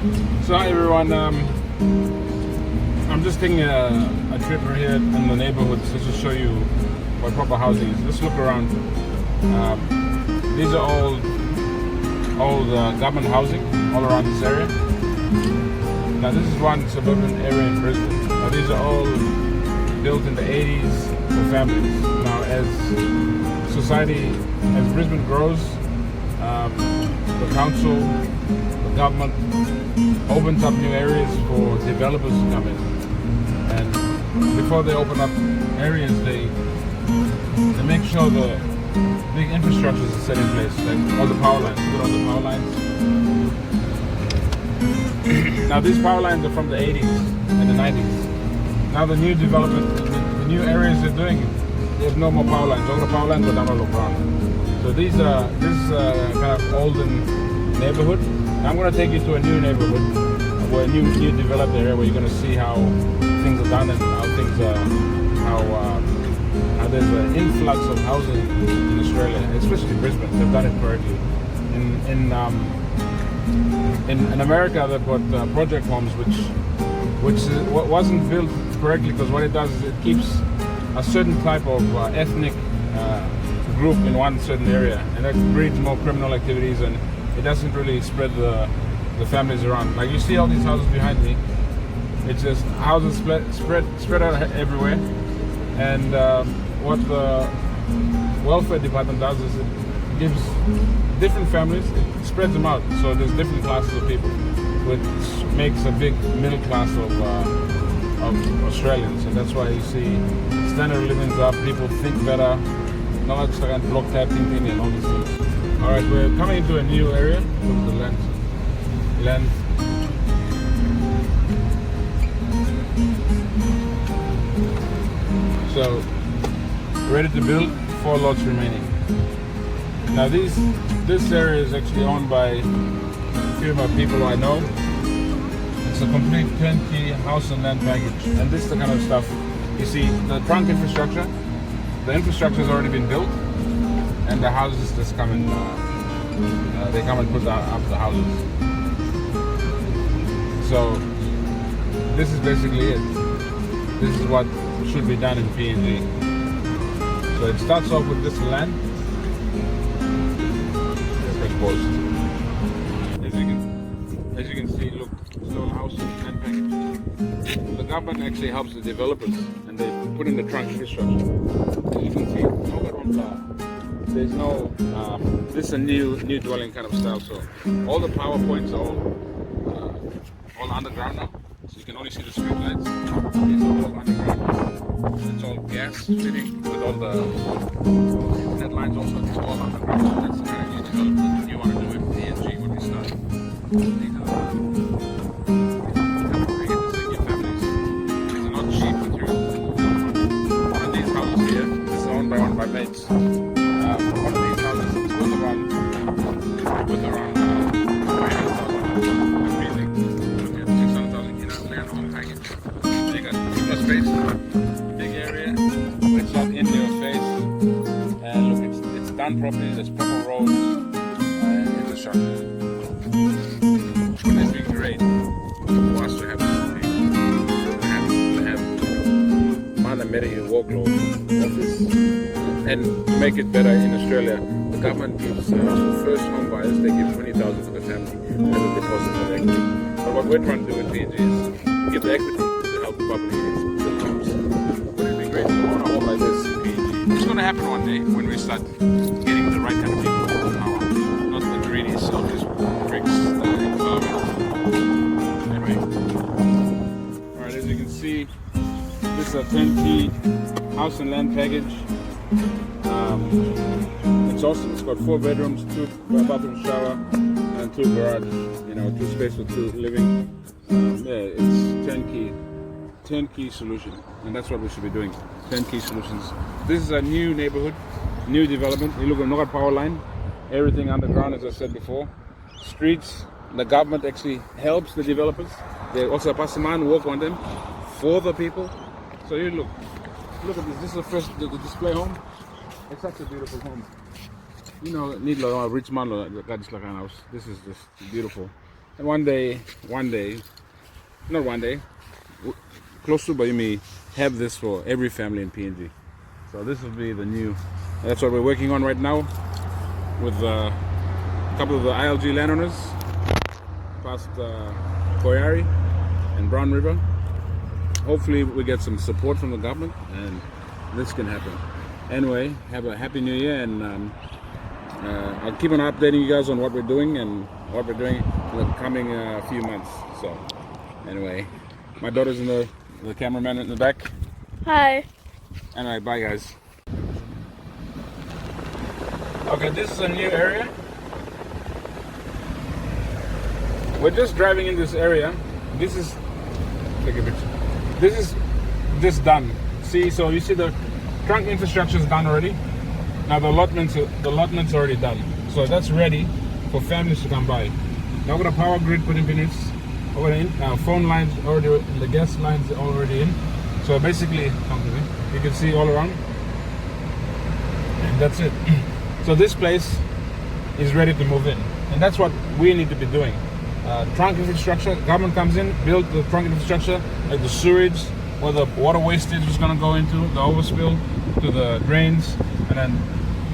So hi everyone, I'm just taking a trip right here in the neighborhood just to show you what proper housing is. Let's look around. These are all government housing all around this area. Now this is one suburban area in Brisbane. Now these are all built in the 80s for families. Now as society, as Brisbane grows, the council, the government opens up new areas for developers to come in. And before they open up areas, they make sure the big infrastructures are set in place, like all the power lines. Look at all the power lines. Now these power lines are from the 80s and the 90s. Now the new development, the new areas they're doing, there's no more power lines. All the power lines are down all around. So this is kind of olden neighborhood. I'm going to take you to a new neighborhood, where a new developed area where you're going to see how things are done and how things are, how there's an influx of housing in Australia, especially Brisbane. They've done it correctly. In America, they've got project homes, which wasn't built correctly, because what it does is it keeps a certain type of ethnic group in one certain area, and that breeds more criminal activities, and it doesn't really spread the families around. Like you see all these houses behind me, it's just houses spread out everywhere. And what the welfare department does is it gives different families, it spreads them out, so there's different classes of people, which makes a big middle class of Australians. And that's why you see standard of living's up, people think better, not like a block tapping thing and all these things. Alright, we're coming into a new area. Look at the land. So, ready to build, 4 lots remaining. Now this area is actually owned by a few of my people I know. It's a complete turnkey house and land package. And this is the kind of stuff, you see the trunk infrastructure, the infrastructure has already been built, and the houses just come and they come and put up the houses. So this is basically it. This is what should be done in PNG. So it starts off with this land. Let's pause. As you can see, look, it's all house and package. The government actually helps the developers, and they put in the trunk infrastructure. As you can see, there's no, this is a new dwelling kind of style, so all the power points are all underground now, so you can only see the street lights. These are all underground. It's all gas fitting with all the net lines also, it's all underground. That's the kind of new development you want to do in PNG when we start. These are your families. These are not cheap materials. One of these houses here, this is owned by one of my mates. One of these houses is worth around 600,000 kina land home package. They got too much space, big area, it's not in your face, and look, it's done properly. There's proper roads, infrastructure. Wouldn't it be great for us to have this thing? To have man and medical workload office, and to make it better in Australia, the government gives for first home buyers, they give 20,000 to the family as a deposit for the equity. But what we're trying to do in PNG is give the equity to help the property build homes. Wouldn't it be great to own a home like this in PNG? It's going to happen one day when we start getting the right kind of people in power, not the greedy, selfish pricks that are in power. Anyway, alright, as you can see, this is a turnkey house and land package. It's awesome. It's got 4 bedrooms, 2 bathroom shower, and 2 garage. 2 space for 2 living. Yeah, it's turnkey solution, and that's what we should be doing. Turnkey solutions. This is a new neighborhood, new development. You look at no power line, everything underground, as I said before. Streets. The government actually helps the developers. They also pass a man work on them for the people. So you look at this. This is the display home. It's such a beautiful home. Need a rich man got this like a house. This is just beautiful. And one day, not one day, close to, but you may have this for every family in PNG. So this will be the new, that's what we're working on right now with a couple of the ILG landowners past Koyari and Brown River. Hopefully we get some support from the government and this can happen. Anyway, have a happy new year, and I'll keep on updating you guys on what we're doing and what we're doing in the coming few months. So anyway, my daughter's in the cameraman in the back. Hi. Anyway, bye guys. Okay, this is a new area. We're just driving in this area. This is, take a picture. This is just done. See, so you see the trunk infrastructure is done already. Now the allotment's already done. So that's ready for families to come by. Now we've got a power grid put in beneath. Phone lines already, the gas lines are already in. So basically, you can see all around. And that's it. So this place is ready to move in. And that's what we need to be doing. Trunk infrastructure, government comes in, build the trunk infrastructure, like the sewage, where the water wastage is going to go into, the overspill, to the drains. And then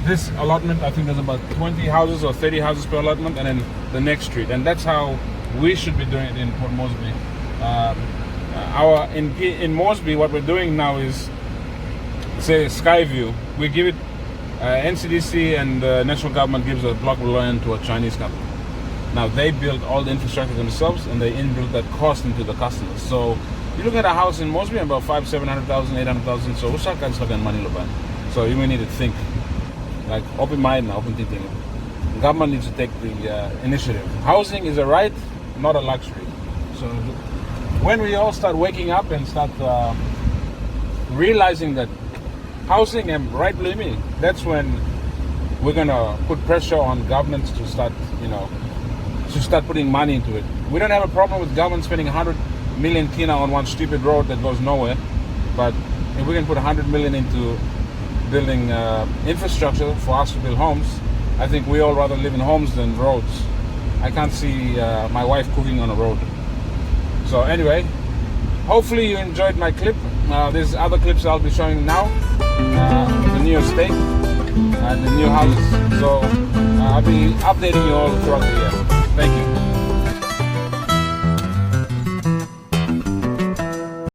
this allotment, I think there's about 20 houses or 30 houses per allotment, and then the next street. And that's how we should be doing it in Port Moresby. In Moresby, what we're doing now is, say, Skyview. We give it, NCDC and the national government gives a block of land to a Chinese company. Now they build all the infrastructure themselves, and they inbuild that cost into the customers. So you look at a house in Moresby, about 500,000, 700,000, 800,000. So what's that guy's looking money, Luban? So you may need to think, like open mind, open thinking. The government needs to take the initiative. Housing is a right, not a luxury. So when we all start waking up and start realizing that housing, and right, believe me, that's when we're gonna put pressure on governments to start, to start putting money into it. We don't have a problem with government spending 100 million kina on one stupid road that goes nowhere, but if we can put 100 million into building infrastructure for us to build homes, I think we all rather live in homes than roads. I can't see my wife cooking on a road. So anyway, hopefully you enjoyed my clip. There's other clips I'll be showing now. The new estate and the new houses. So I'll be updating you all throughout the year. Thank you.